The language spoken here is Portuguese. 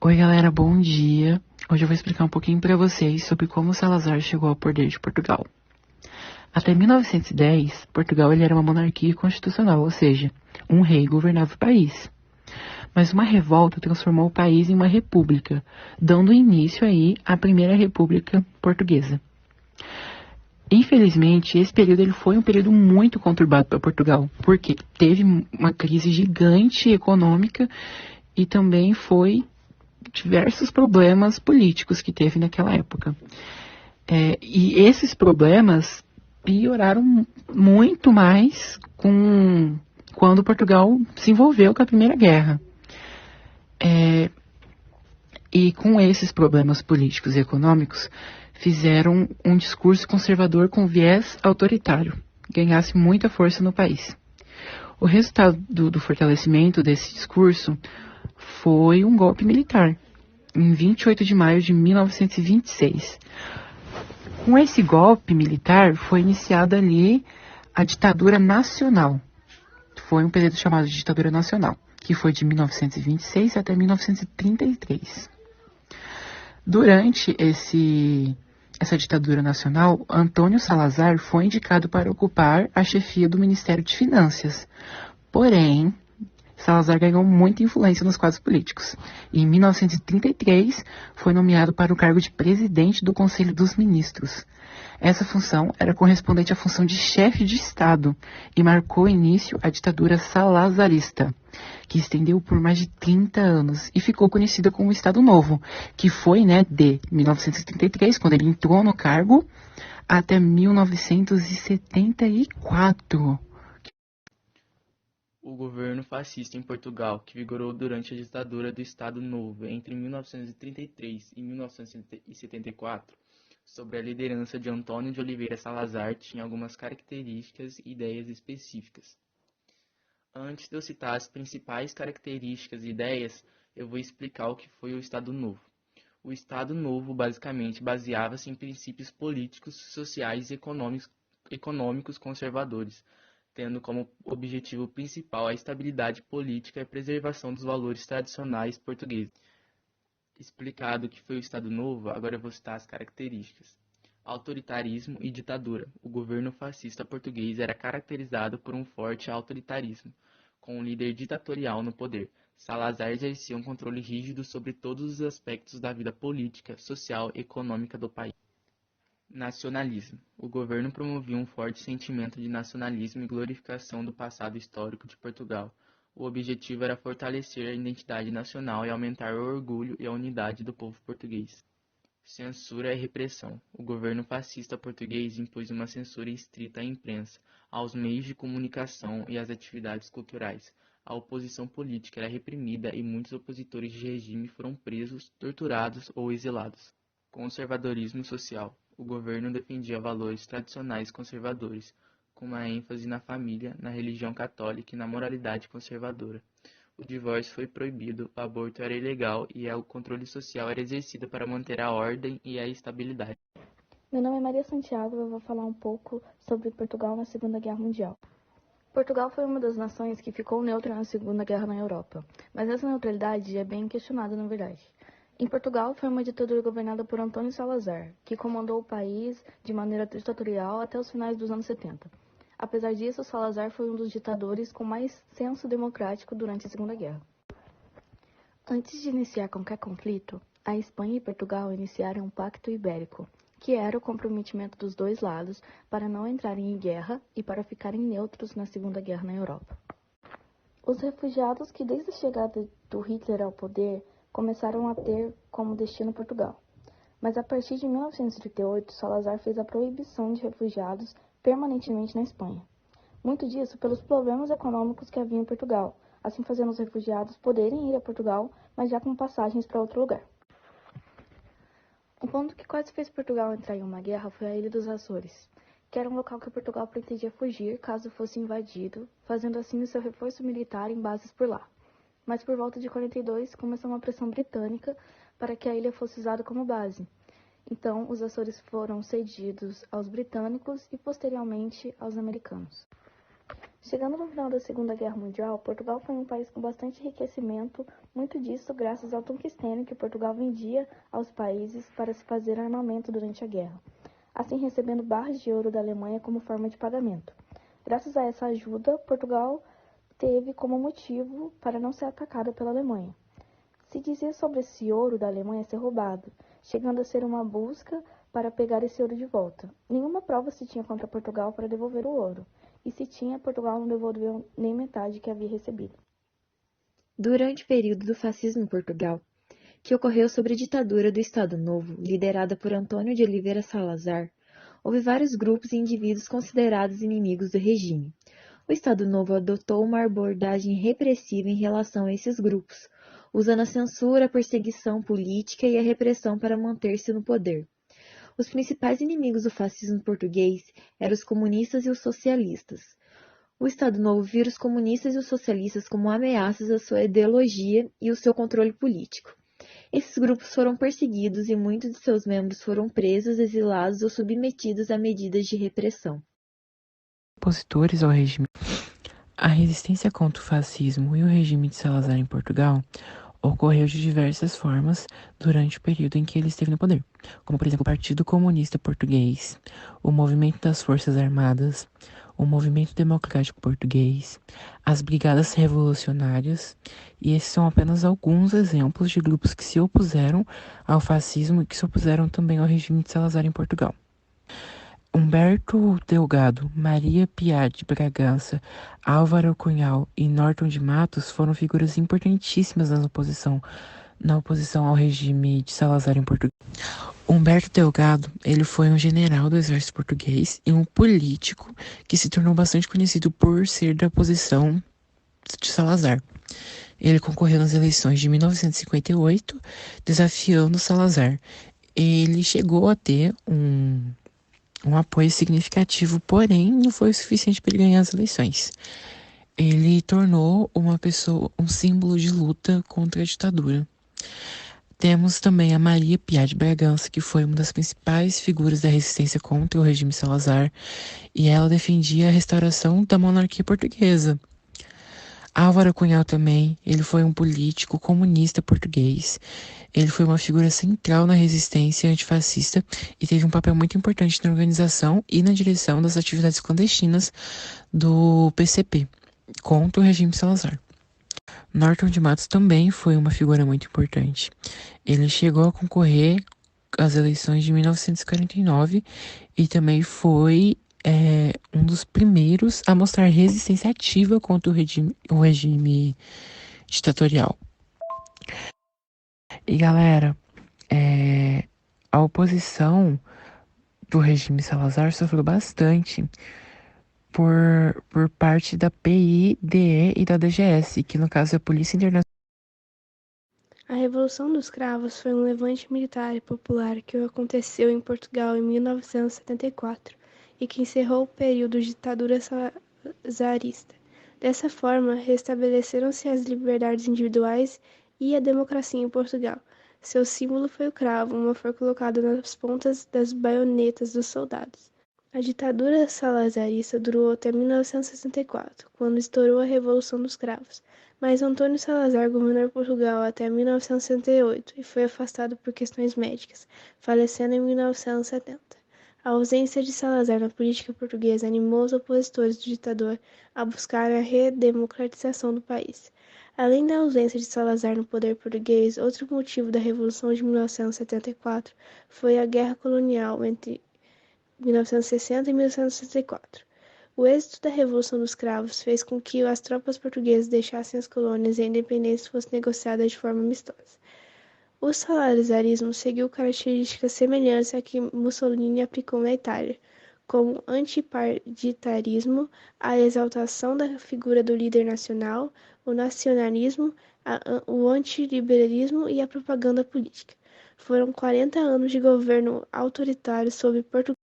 Oi galera, bom dia. Hoje eu vou explicar um pouquinho para vocês sobre como Salazar chegou ao poder de Portugal. Até 1910, Portugal ele era uma monarquia constitucional, ou seja, um rei governava o país. Mas uma revolta transformou o país em uma república, dando início aí à primeira república portuguesa. Infelizmente, esse período ele foi um período muito conturbado para Portugal, porque teve uma crise gigante econômica e também foi diversos problemas políticos que teve naquela época. E esses problemas pioraram muito mais quando Portugal se envolveu com a Primeira Guerra. E com esses problemas políticos e econômicos, fizeram um discurso conservador com viés autoritário, ganhasse muita força no país. O resultado do fortalecimento desse discurso foi um golpe militar, em 28 de maio de 1926. Com esse golpe militar, foi iniciada ali a ditadura nacional. Foi um período chamado de ditadura nacional, que foi de 1926 até 1933. Durante essa ditadura nacional, Antônio Salazar foi indicado para ocupar a chefia do Ministério de Finanças. Porém, Salazar ganhou muita influência nos quadros políticos. E em 1933, foi nomeado para o cargo de presidente do Conselho dos Ministros. Essa função era correspondente à função de chefe de Estado e marcou início à ditadura salazarista, que estendeu por mais de 30 anos e ficou conhecida como Estado Novo, que foi de 1933, quando ele entrou no cargo, até 1974. O governo fascista em Portugal, que vigorou durante a ditadura do Estado Novo entre 1933 e 1974, sob a liderança de Antônio de Oliveira Salazar, tinha algumas características e ideias específicas. Antes de eu citar as principais características e ideias, eu vou explicar o que foi o Estado Novo. O Estado Novo, basicamente, baseava-se em princípios políticos, sociais e econômicos conservadores, tendo como objetivo principal a estabilidade política e a preservação dos valores tradicionais portugueses. Explicado o que foi o Estado Novo, agora eu vou citar as características. Autoritarismo e ditadura. O governo fascista português era caracterizado por um forte autoritarismo, com um líder ditatorial no poder. Salazar exercia um controle rígido sobre todos os aspectos da vida política, social e econômica do país. Nacionalismo. O governo promovia um forte sentimento de nacionalismo e glorificação do passado histórico de Portugal. O objetivo era fortalecer a identidade nacional e aumentar o orgulho e a unidade do povo português. Censura e repressão. O governo fascista português impôs uma censura estrita à imprensa, aos meios de comunicação e às atividades culturais. A oposição política era reprimida e muitos opositores de regime foram presos, torturados ou exilados. Conservadorismo social. O governo defendia valores tradicionais conservadores, com uma ênfase na família, na religião católica e na moralidade conservadora. O divórcio foi proibido, o aborto era ilegal e o controle social era exercido para manter a ordem e a estabilidade. Meu nome é Maria Santiago e eu vou falar um pouco sobre Portugal na Segunda Guerra Mundial. Portugal foi uma das nações que ficou neutra na Segunda Guerra na Europa, mas essa neutralidade é bem questionada na verdade. Em Portugal foi uma ditadura governada por Antônio Salazar, que comandou o país de maneira ditatorial até os finais dos anos 70. Apesar disso, Salazar foi um dos ditadores com mais senso democrático durante a Segunda Guerra. Antes de iniciar qualquer conflito, a Espanha e Portugal iniciaram um pacto ibérico, que era o comprometimento dos dois lados para não entrarem em guerra e para ficarem neutros na Segunda Guerra na Europa. Os refugiados que desde a chegada do Hitler ao poder começaram a ter como destino Portugal. Mas a partir de 1938, Salazar fez a proibição de refugiados permanentemente na Espanha. Muito disso pelos problemas econômicos que havia em Portugal, assim fazendo os refugiados poderem ir a Portugal, mas já com passagens para outro lugar. Um ponto que quase fez Portugal entrar em uma guerra foi a Ilha dos Açores, que era um local que Portugal pretendia fugir caso fosse invadido, fazendo assim o seu reforço militar em bases por lá. Mas por volta de 42 começou uma pressão britânica para que a ilha fosse usada como base. Então, os Açores foram cedidos aos britânicos e posteriormente aos americanos. Chegando no final da Segunda Guerra Mundial, Portugal foi um país com bastante enriquecimento, muito disso graças ao tungstênio que Portugal vendia aos países para se fazer armamento durante a guerra, assim recebendo barras de ouro da Alemanha como forma de pagamento. Graças a essa ajuda, Portugal teve como motivo para não ser atacada pela Alemanha. Se dizia sobre esse ouro da Alemanha ser roubado, chegando a ser uma busca para pegar esse ouro de volta. Nenhuma prova se tinha contra Portugal para devolver o ouro, e se tinha, Portugal não devolveu nem metade que havia recebido. Durante o período do fascismo em Portugal, que ocorreu sob a ditadura do Estado Novo, liderada por Antônio de Oliveira Salazar, houve vários grupos e indivíduos considerados inimigos do regime. O Estado Novo adotou uma abordagem repressiva em relação a esses grupos, usando a censura, a perseguição política e a repressão para manter-se no poder. Os principais inimigos do fascismo português eram os comunistas e os socialistas. O Estado Novo vira os comunistas e os socialistas como ameaças à sua ideologia e ao seu controle político. Esses grupos foram perseguidos e muitos de seus membros foram presos, exilados ou submetidos a medidas de repressão. Opositores ao regime. A resistência contra o fascismo e o regime de Salazar em Portugal ocorreu de diversas formas durante o período em que ele esteve no poder, como por exemplo o Partido Comunista Português, o Movimento das Forças Armadas, o Movimento Democrático Português, as Brigadas Revolucionárias, e esses são apenas alguns exemplos de grupos que se opuseram ao fascismo e que se opuseram também ao regime de Salazar em Portugal. Humberto Delgado, Maria Piar de Bragança, Álvaro Cunhal e Norton de Matos foram figuras importantíssimas na oposição ao regime de Salazar em Portugal. Humberto Delgado, ele foi um general do exército português e um político que se tornou bastante conhecido por ser da oposição de Salazar. Ele concorreu nas eleições de 1958, desafiando Salazar. Ele chegou a ter um apoio significativo, porém não foi o suficiente para ele ganhar as eleições. Ele tornou um símbolo de luta contra a ditadura. Temos também a Maria Piar de Bragança, que foi uma das principais figuras da resistência contra o regime Salazar, e ela defendia a restauração da monarquia portuguesa. Álvaro Cunhal também, ele foi um político comunista português. Ele foi uma figura central na resistência antifascista e teve um papel muito importante na organização e na direção das atividades clandestinas do PCP contra o regime Salazar. Norton de Matos também foi uma figura muito importante. Ele chegou a concorrer às eleições de 1949 e também foi um dos primeiros a mostrar resistência ativa contra o regime ditatorial. E galera, a oposição do regime Salazar sofreu bastante por parte da PIDE e da DGS, que no caso é a Polícia Internacional. A Revolução dos Cravos foi um levante militar e popular que aconteceu em Portugal em 1974 e que encerrou o período de ditadura salazarista. Dessa forma, restabeleceram-se as liberdades individuais e a democracia em Portugal. Seu símbolo foi o cravo, uma flor colocada nas pontas das baionetas dos soldados. A ditadura salazarista durou até 1964, quando estourou a Revolução dos Cravos, mas Antônio Salazar governou Portugal até 1968 e foi afastado por questões médicas, falecendo em 1970. A ausência de Salazar na política portuguesa animou os opositores do ditador a buscar a redemocratização do país. Além da ausência de Salazar no poder português, outro motivo da Revolução de 1974 foi a guerra colonial entre 1960 e 1964. O êxito da Revolução dos Cravos fez com que as tropas portuguesas deixassem as colônias e a independência fosse negociada de forma amistosa. O salazarismo seguiu características semelhantes à que Mussolini aplicou na Itália, como antipartidarismo, a exaltação da figura do líder nacional, o nacionalismo, o antiliberalismo e a propaganda política. Foram 40 anos de governo autoritário sobre Portugal.